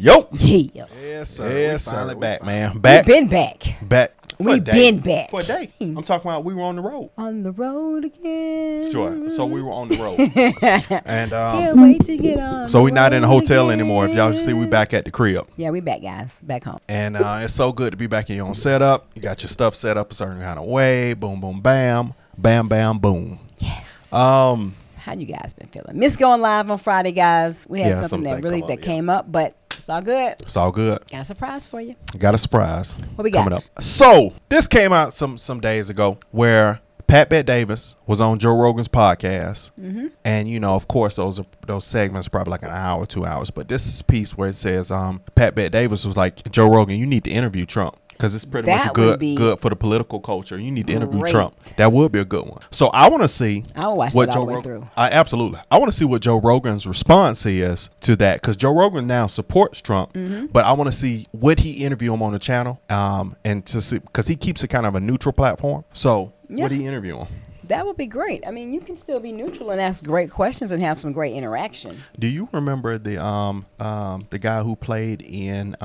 Yo. Yeah. Yes, sir. Yes, sir. Finally back, man. We've been back. Back. We've been back. For a day. I'm talking about we were on the road. On the road again. Sure. So we were on the road. And can't wait to get on. So we're not in a hotel anymore. If y'all see, we back at the crib. Yeah, we back, guys. Back home. And it's so good to be back in your own setup. You got your stuff set up a certain kind of way. Boom, boom, bam. Bam, bam, boom. Yes. How you guys been feeling? Missed going live on Friday, guys. We had something that came up, but it's all good. It's all good. Got a surprise for you. Got a surprise. What we got? Coming up. So this came out some days ago where Pat Bet Davis was on Joe Rogan's podcast. Mm-hmm. And, you know, of course, those segments are probably like an hour, 2 hours. But this is a piece where it says Pat Bet Davis was like, Joe Rogan, you need to interview Trump. Because it's pretty much good for the political culture. You need to interview Trump. That would be a good one. So I want to see what Joe Rogan through. Absolutely. I want to see what Joe Rogan's response is to that. Because Joe Rogan now supports Trump. Mm-hmm. But I want to see, would he interview him on the channel? And to see, because he keeps it kind of a neutral platform. So would he interview him? That would be great. I mean, you can still be neutral and ask great questions and have some great interaction. Do you remember the guy who played in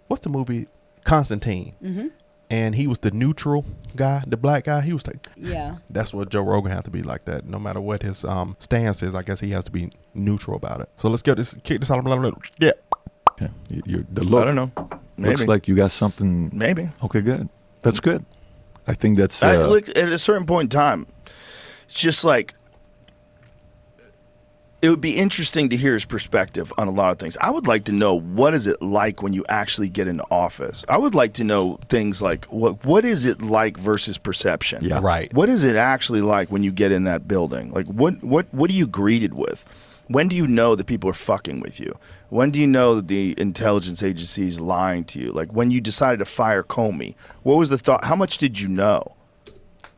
what's the movie? Constantine. Mm-hmm. And he was the neutral guy, the black guy. He was like, yeah. That's what Joe Rogan has to be like that. No matter what his stance is, I guess he has to be neutral about it. So let's kick this out. Yeah. Okay. The look, I don't know. Maybe. Looks like you got something. Maybe. Okay, good. That's good. I think that's. Look, at a certain point in time, it's just like, it would be interesting to hear his perspective on a lot of things. I would like to know, what is it like when you actually get into office? I would like to know things like, what is it like versus perception? Yeah, right. What is it actually like when you get in that building? Like, what are you greeted with? When do you know that people are fucking with you? When do you know that the intelligence agency is lying to you? Like, when you decided to fire Comey, what was the thought? How much did you know?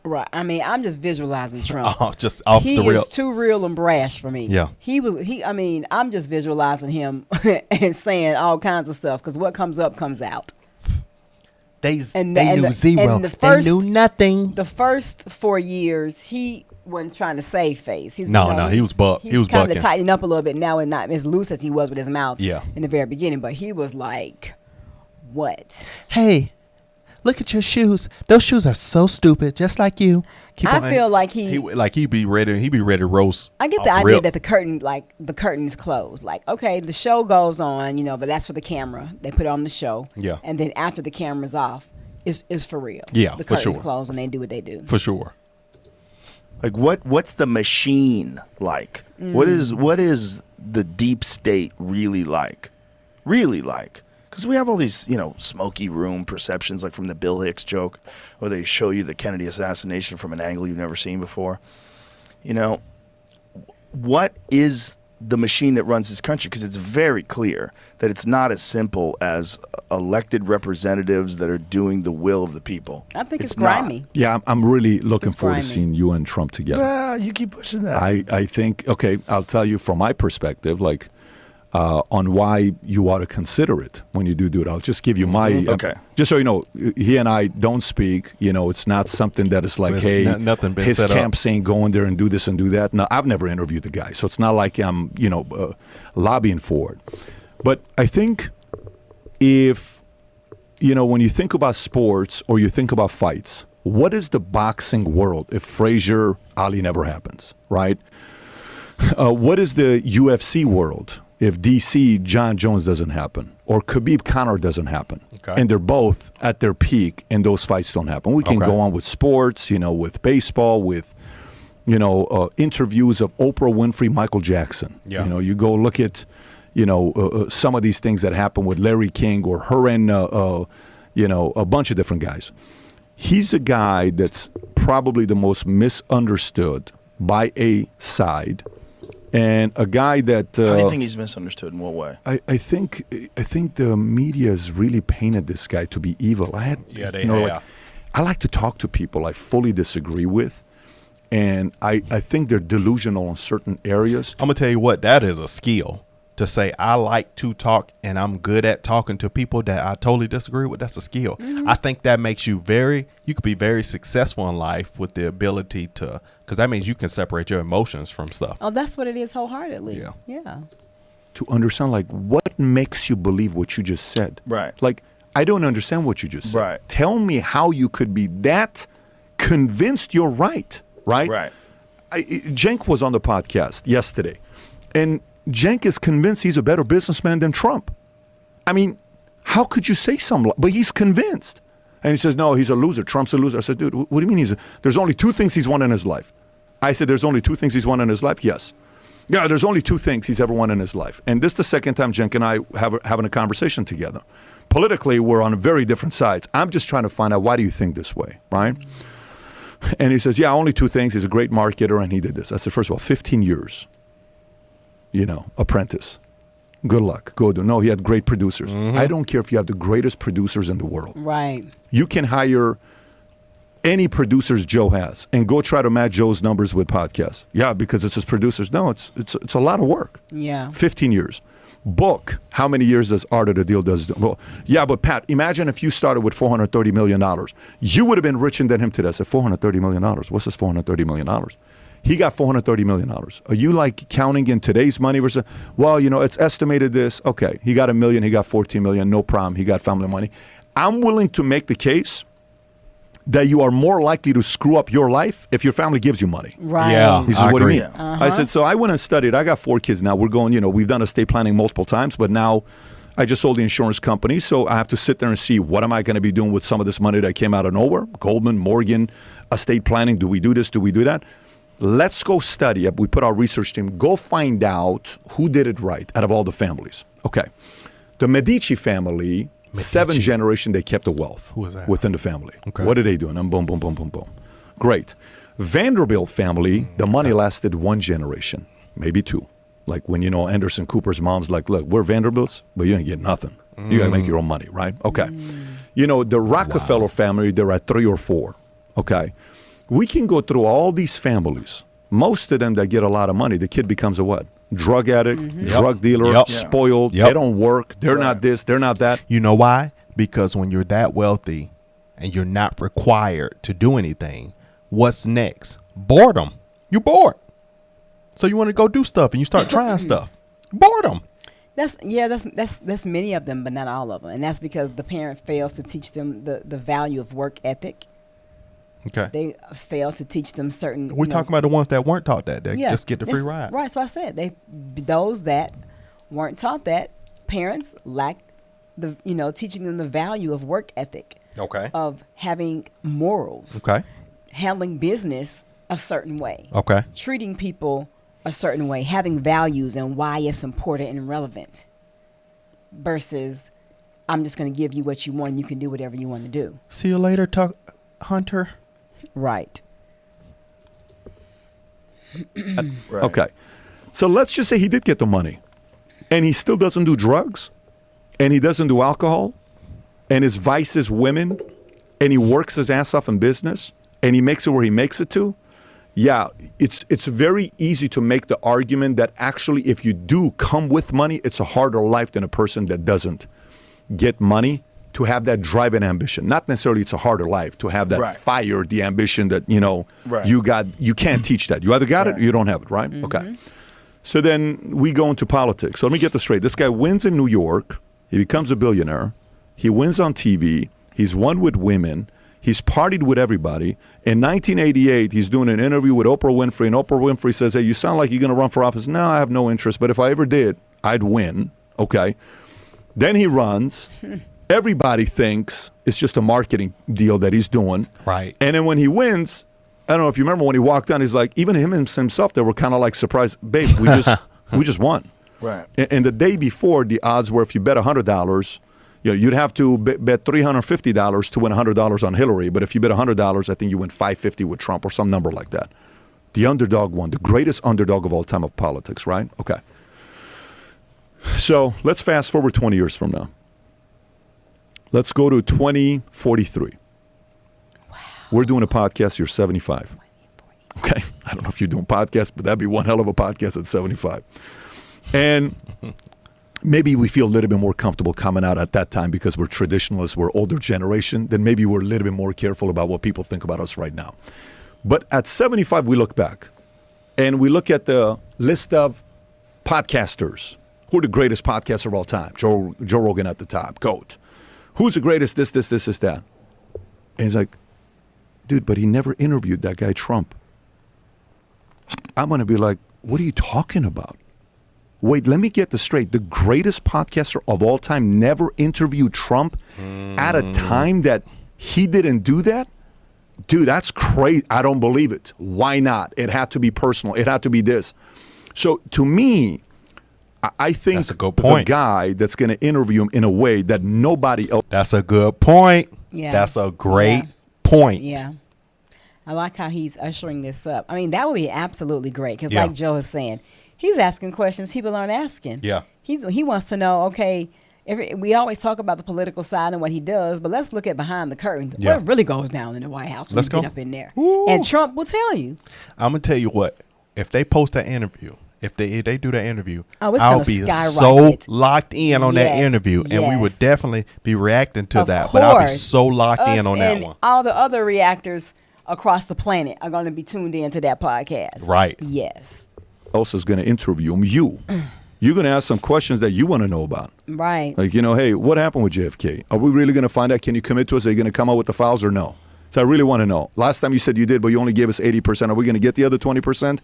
Right. I mean, I'm just visualizing Trump. Just off the real. He is too real and brash for me. Yeah. I mean, I'm just visualizing him and saying all kinds of stuff because what comes up comes out. They knew zero. They knew nothing. The first 4 years, he wasn't trying to save face. He was buck. He was kind of tightened up a little bit now and not as loose as he was with his mouth. Yeah. In the very beginning, but he was like, "What? Hey, look at your shoes. Those shoes are so stupid, just like you." I feel like he'd be ready. He'd be ready to roast. I get the idea that the curtain is closed. Like, okay, the show goes on, but that's for the camera. They put it on the show. Yeah. And then after the camera's off, is for real. Yeah, the for sure. curtain's closed and they do what they do. For sure. Like, what's the machine like? What is the deep state really like? Really like? Because we have all these, smoky room perceptions, like from the Bill Hicks joke, where they show you the Kennedy assassination from an angle you've never seen before. What is the machine that runs this country? Because it's very clear that it's not as simple as elected representatives that are doing the will of the people. I think it's grimy. Not. Yeah, I'm really looking forward to seeing you and Trump together. You keep pushing that. I think, okay, I'll tell you from my perspective, like, on why you ought to consider it when you do it. I'll just give you my... okay. Just so you know, he and I don't speak. It's not something that is like, nothing been his set camp up. saying go in there and do this and do that. No, I've never interviewed the guy, so it's not like I'm, lobbying for it. But I think if, when you think about sports or you think about fights, what is the boxing world if Frazier Ali never happens, right? What is the UFC world if DC John Jones doesn't happen or Khabib Conor doesn't happen? Okay. And they're both at their peak and those fights don't happen? We can go on with sports, with baseball, with, interviews of Oprah Winfrey, Michael Jackson. Yeah. You go look at, some of these things that happen with Larry King or her and, a bunch of different guys. He's a guy that's probably the most misunderstood by a side. And a guy that... How do you think he's misunderstood? In what way? I think the media has really painted this guy to be evil. I like to talk to people I fully disagree with, and I think they're delusional in certain areas. I'm going to tell you what, that is a skill. To say I like to talk and I'm good at talking to people that I totally disagree with, that's a skill. Mm-hmm. I think that makes you could be very successful in life with the ability to, because that means you can separate your emotions from stuff. Oh, that's what it is wholeheartedly. Yeah. to understand, like, what makes you believe what you just said. Right. Like, I don't understand what you just said. Right. Tell me how you could be that convinced you're right. Right? Right. Cenk was on the podcast yesterday, and Cenk is convinced he's a better businessman than Trump. I mean, how could you say something? But he's convinced. And he says, no, he's a loser. Trump's a loser. I said, dude, what do you mean there's only two things he's won in his life? I said, there's only two things he's won in his life? Yes. Yeah, there's only two things he's ever won in his life. And this is the second time Cenk and I having a conversation together. Politically, we're on very different sides. I'm just trying to find out, why do you think this way, right? And he says, yeah, only two things. He's a great marketer, and he did this. I said, first of all, 15 years, apprentice. Good luck. Go do. No, he had great producers. Mm-hmm. I don't care if you have the greatest producers in the world. Right. You can hire any producers Joe has and go try to match Joe's numbers with podcasts. Yeah, because it's his producers. No, it's a lot of work. Yeah. 15 years. Book, how many years does Art of the Deal does? Well, yeah, but Pat, imagine if you started with $430 million. You would have been richer than him today. I said, $430 million. What's this $430 million? He got $430 million. Are you like counting in today's money versus, well, it's estimated this. Okay, he got $1 million, he got $14 million, no problem. He got family money. I'm willing to make the case that you are more likely to screw up your life if your family gives you money. Right. Yeah, he says, what do you mean? Uh-huh. I said, so I went and studied. I got 4 kids now. We're going, we've done estate planning multiple times, but now I just sold the insurance company, so I have to sit there and see, what am I going to be doing with some of this money that came out of nowhere? Goldman, Morgan, estate planning. Do we do this? Do we do that? Let's go study it. We put our research team, go find out who did it right out of all the families. Okay. The Medici family, 7th generation, they kept the wealth. Who was that? Within the family. Okay. What are they doing? Boom, boom, boom, boom, boom. Great. Vanderbilt family, the money lasted 1 generation, maybe 2. Like when, Anderson Cooper's mom's like, look, we're Vanderbilts, but you ain't get nothing. You got to make your own money, right? Okay. The Rockefeller family, they're at 3 or 4. Okay. We can go through all these families. Most of them that get a lot of money, the kid becomes a what? Drug addict, drug dealer, spoiled. They don't work. They're not this. They're not that. You know why? Because when you're that wealthy and you're not required to do anything, what's next? Boredom. You're bored. So you want to go do stuff and you start trying stuff. Boredom. That's many of them, but not all of them. And that's because the parent fails to teach them the value of work ethic. Okay. They fail to teach them certain. We're talking about the ones that weren't taught that. They just get the free ride. Right. So I said those that weren't taught that, parents lacked teaching them the value of work ethic. Okay. Of having morals. Okay. Handling business a certain way. Okay. Treating people a certain way, having values and why it's important and relevant. Versus, I'm just going to give you what you want and you can do whatever you want to do. See you later, Hunter. Right. Okay. So let's just say he did get the money and he still doesn't do drugs and he doesn't do alcohol and his vice is women and he works his ass off in business and he makes it where he makes it to. Yeah, it's very easy to make the argument that actually if you do come with money, it's a harder life than a person that doesn't get money. To have that drive and ambition. Not necessarily it's a harder life to have that fire, the ambition that, you got. You can't teach that. You either got it or you don't have it, right? Mm-hmm. Okay. So then we go into politics. So let me get this straight. This guy wins in New York. He becomes a billionaire. He wins on TV. He's won with women. He's partied with everybody. In 1988, he's doing an interview with Oprah Winfrey, and Oprah Winfrey says, hey, you sound like you're going to run for office. No, I have no interest, but if I ever did, I'd win. Okay. Then he runs. Everybody thinks it's just a marketing deal that he's doing. Right. And then when he wins, I don't know if you remember when he walked down, he's like, even him himself, they were kind of like surprised. Babe, we just won. Right. And the day before, the odds were if you bet $100, you'd have to bet $350 to win $100 on Hillary. But if you bet $100, I think you win $550 with Trump or some number like that. The underdog won, the greatest underdog of all time of politics, right? Okay. So let's fast forward 20 years from now. Let's go to 2043. Wow. We're doing a podcast. You're 75. Okay. I don't know if you're doing podcasts, but that'd be one hell of a podcast at 75. And maybe we feel a little bit more comfortable coming out at that time because we're traditionalists, we're older generation. Then maybe we're a little bit more careful about what people think about us right now. But at 75, we look back and we look at the list of podcasters Who are the greatest podcasters of all time? Joe Rogan at the top, GOAT. Who's the greatest this, that? And he's like, dude, but he never interviewed that guy Trump. I'm going to be like, what are you talking about? Wait, let me get this straight. The greatest podcaster of all time never interviewed Trump at a time that he didn't do that? Dude, that's crazy. I don't believe it. Why not? It had to be personal. It had to be this. So to me, I think that's a good point. The guy that's going to interview him in a way that nobody else. That's a good point. Yeah. That's a great point. Yeah. I like how he's ushering this up. I mean, that would be absolutely great because, Yeah. like Joe is saying, he's asking questions people aren't asking. Yeah. He wants to know, okay, we always talk about the political side and what he does, but let's look at behind the curtain. Yeah. What really goes down in the White House when Let's you get go. up in there. Woo. And Trump will tell you. I'm gonna tell you what. If they post that interview, if they do that interview, Oh, it's I'll gonna be so skyrocket. locked in on that Yes, interview, and we yes. would definitely be reacting to Of that. But I'll be course. so locked Us in on that and one. all the other reactors across the planet are going to be tuned into that podcast. Right. Yes. Else is going to interview him. You're going to ask some questions that you want to know about. Right. Like, hey, what happened with JFK? Are we really going to find out? Can you commit to us? Are you going to come out with the files or no? So I really want to know. Last time you said you did, but you only gave us 80%. Are we going to get the other 20%?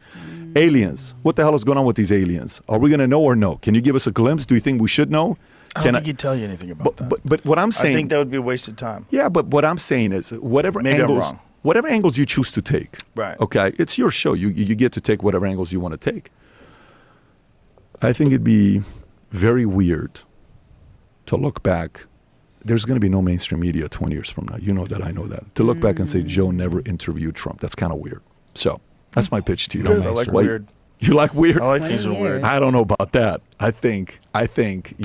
Aliens. What the hell is going on with these aliens? Are we going to know or no? Can you give us a glimpse? Do you think we should know? I don't think he'd tell you anything about that. But what I'm saying, I think that would be a waste of time. yeah, but what I'm saying is whatever Maybe I'm angles, wrong. whatever angles you choose to take. Right. Okay, it's your show. You get to take whatever angles you want to take. I think it'd be very weird to look back. There's going to be no mainstream media 20 years from now. You know that. I know that. To look back and say Joe never interviewed Trump, that's kind of weird. So that's my pitch to you. Good. I like Why- weird. You like weird? I like 20 things are weird. years. I don't know about that. I think I think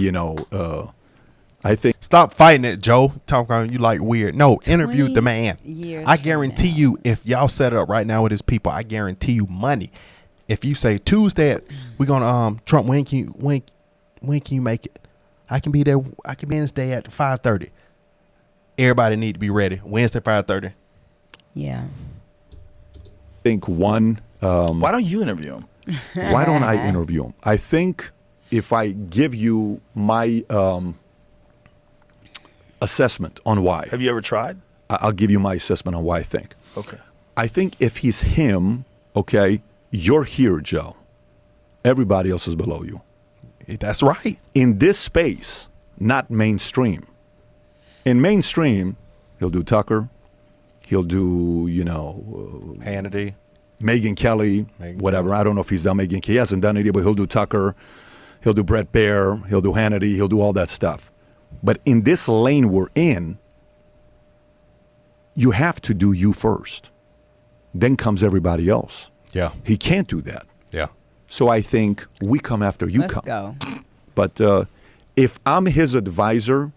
Stop fighting it, Joe. Talk about you like weird. No, interview the man. years I from guarantee now. you, if y'all set it up right now with his people, I guarantee you money. If you say Tuesday, we're gonna Trump, when can you make it? I can be there. I can be Wednesday at 5:30. Everybody need to be ready. Wednesday 5:30. Yeah. think one. Why don't you interview him? Why don't I interview him? I think if I give you my assessment on why, Have you ever tried? I'll give you my assessment on why I think. Okay. I think if he's him, okay, you're here, Joe. Everybody else is below you. That's right. In this space, not mainstream. In mainstream, he'll do Tucker. He'll do, Hannity. Megyn Kelly, Megyn whatever. I don't know if he's done Megyn Kelly. He hasn't done it, but he'll do Tucker. He'll do Brett Baer. He'll do Hannity. He'll do all that stuff. But in this lane we're in, you have to do you first. Then comes everybody else. Yeah. He can't do that. Yeah. So I think we come after you Let's come. go. But if I'm his advisor,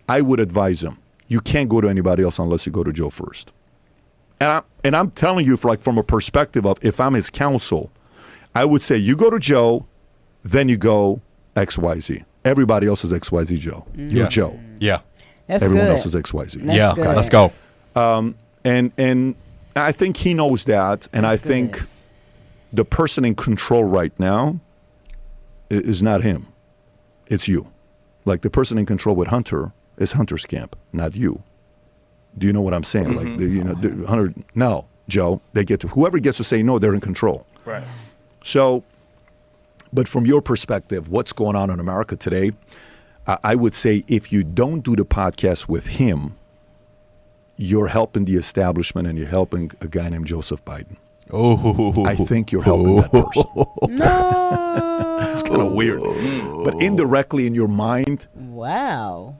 I would advise him. You can't go to anybody else unless you go to Joe first. And I'm telling you, from a perspective of if I'm his counsel, I would say you go to Joe, then you go XYZ. Everybody else is XYZ Joe. You're Yeah. Joe. Yeah. That's Everyone good. else is XYZ. That's yeah. good. Let's go. And I think he knows that. And That's I think good. the person in control right now is not him. It's you. Like the person in control with Hunter is Hunter's camp, not you. Do you know what I'm saying? Mm-hmm. Like, Hunter, no, Joe, whoever gets to say no, they're in control. Right. So, but from your perspective, what's going on in America today, I would say if you don't do the podcast with him, you're helping the establishment and you're helping a guy named Joseph Biden. Oh. I think you're helping that person. No. It's kind of weird. But indirectly in your mind, Wow.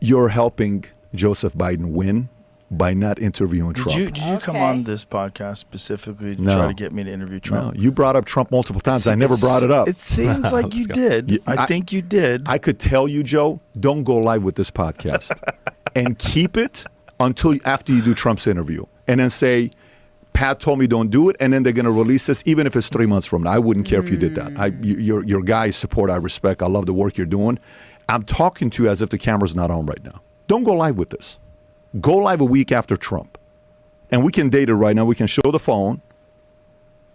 you're helping Joseph Biden win by not interviewing Trump. Did you come Okay. on this podcast specifically to No. try to get me to interview No, Trump? you brought up Trump multiple times. I never brought it up. It seems like you Let's go. did. I I- think you did. I could tell you, Joe, don't go live with this podcast and keep it until after you do Trump's interview and then say, Pat told me don't do it, and then they're going to release this, even if it's 3 months from now. I wouldn't care if you did that. Your guys support, I respect. I love the work you're doing. I'm talking to you as if the camera's not on right now. Don't go live with this. Go live a week after Trump. And we can date it right now. We can show the phone.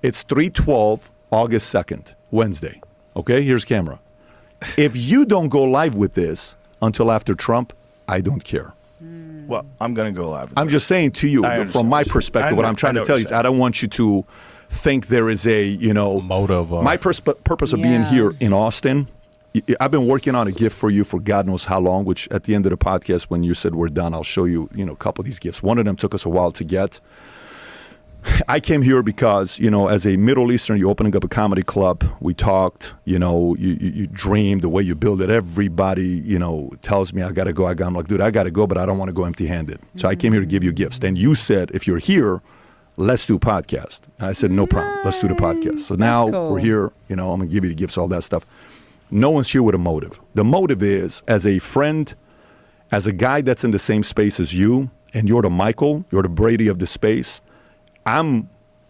It's 3:12 August 2nd, Wednesday. Okay, here's camera. If you don't go live with this until after Trump, I don't care. Well, I'm going to go live. With I'm this. just saying to you, I from understand my what you're saying. perspective, what I'm trying to tell you is I don't want you to think there is a, motive. My purpose of being here in Austin, I've been working on a gift for you for God knows how long, which at the end of the podcast, when you said we're done, I'll show you, a couple of these gifts. One of them took us a while to get. I came here because, as a Middle Eastern, you're opening up a comedy club. We talked, you dream the way you build it. Everybody, tells me I got to go. I'm like, dude, I got to go, but I don't want to go empty-handed. So I came here to give you gifts. Then you said, if you're here, let's do a podcast. And I said, no problem. Let's do the podcast. So now we're here. I'm going to give you the gifts, all that stuff. No one's here with a motive. The motive is, as a friend, as a guy that's in the same space as you, and you're the Michael, you're the Brady of the space, I'm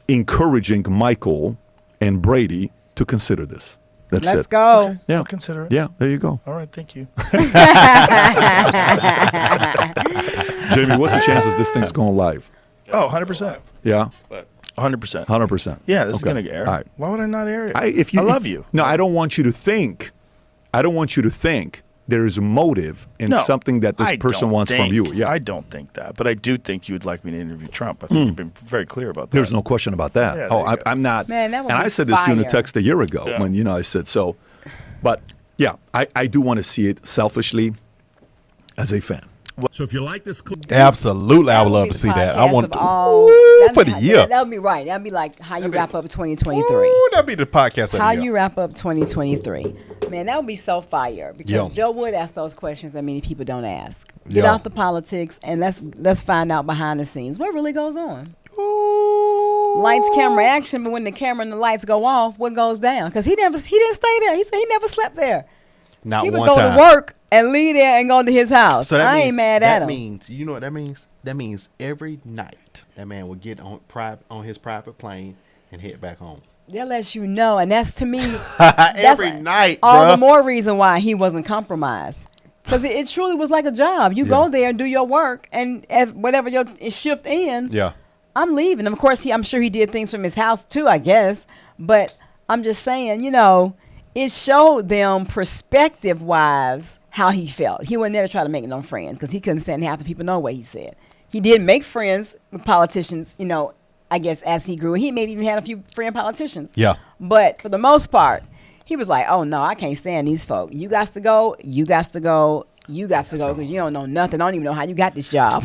encouraging Michael and Brady to consider this. That's Let's it. go. Okay, Yeah. I'll consider it. Yeah, there you go. All right, thank you. Jamie, what's the chances this thing's going live? Oh, 100%. Yeah? 100%. 100%. Yeah, this is Okay. going to air. All right. Why would I not air it? I love you. No, I don't want you to think there is a motive in something that this person wants from you. Yeah. I don't think that, but I do think you would like me to interview Trump. I think you've been very clear about that. There's no question about that. Yeah, I'm not. Man, that would and be I said this to you in a fire. text a year ago when, I said so. But, yeah, I do want to see it selfishly as a fan. So if you like this clip, Absolutely, I would That love be to the see that. I podcast want of to all- for the year. That would be right. That would be like how you wrap up 2023. Ooh, that'd be the podcast of How the year. you wrap up 2023. Man, that would be so fire because Yo. Joe would ask those questions that many people don't ask. Get Yo. out the politics and let's find out behind the scenes what really goes on. Lights, camera, action, but when the camera and the lights go off, what goes down? Because he didn't stay there. He said he never slept there. Not He would one go time. to work and leave there and go to his house. So that I means, ain't mad that at him. means, you know what that means? That means every night that man would get on his private plane and head back home. That lets you know, and that's to me Every night, all bruh. the more reason why he wasn't compromised. Because it truly was like a job. You go there and do your work, and if whatever your shift ends, Yeah. I'm leaving. Of course, I'm sure he did things from his house too, I guess. But I'm just saying, it showed them perspective-wise how he felt. He wasn't there to try to make no friends because he couldn't stand half the people know what he said. He did make friends with politicians, I guess as he grew. He maybe even had a few friend politicians. Yeah. But for the most part, he was like, oh, no, I can't stand these folk. You got to go. You got to go. You got to go because you don't know nothing. I don't even know how you got this job.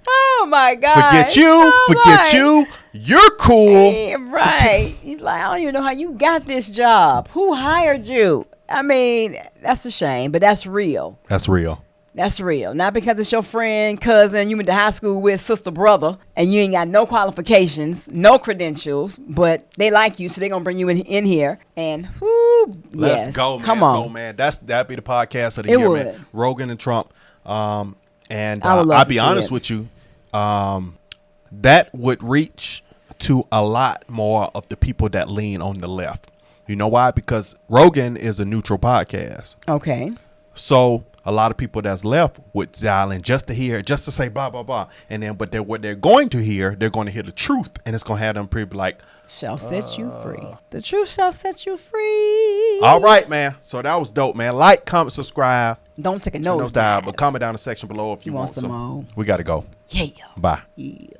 Oh, my God. Forget you. Forget you. You're cool. Yeah, right. He's like, I don't even know how you got this job. Who hired you? I mean, that's a shame, but that's real. That's real. That's real. Not because it's your friend, cousin, you went to high school with, sister, brother, and you ain't got no qualifications, no credentials, but they like you, so they're going to bring you in here. And, whoo, Let's yes. go, man. Come on. So, man, that'd be the podcast of the It year, would. man. Rogan and Trump. And I would love I'll to be see honest it. with you. That would reach to a lot more of the people that lean on the left. You know why? Because Rogan is a neutral podcast. Okay. So a lot of people that's left would dial in just to hear, just to say blah, blah, blah. And then, but what they're going to hear, they're going to hear the truth. And it's going to have them pretty like, Shall set you free. The truth shall set you free. all right, man. So that was dope, man. Like, comment, subscribe. Don't take a No nose dive, dive. but comment down the section below if you You want want some some. more? We got to go. Yeah. Bye. Yeah.